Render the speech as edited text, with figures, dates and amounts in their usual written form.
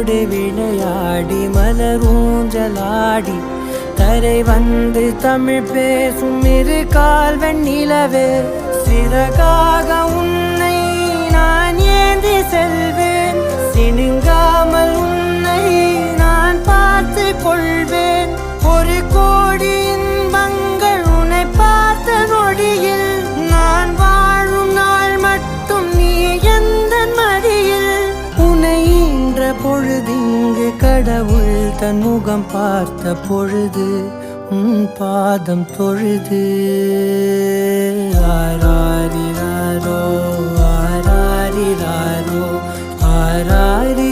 மனதோடு விளையாடி மலரூஞ்சலாடி தரை வந்து தமிழ் பேசும் இரு கால் வெண்ணிலவே சிறகாக உன்னை நான் ஏந்தி செல்வேன் சினுங்காமல் உன்னை நான் பார்த்து கொள்வேன் ஒரு கோடி இன்பங்கள் உன்னை பார்த்த நொடியில் நான் வாழும் நாள் மட்டும் நீ எந்த மடியில் உன்னை ஈன்ற பொழுதிங்கு கடவுள் தன் முகம் பார்த்த பொழுது உன் பாதம் தொழுது ஆராரிராரோ ஆராரிராரோ ஆராரி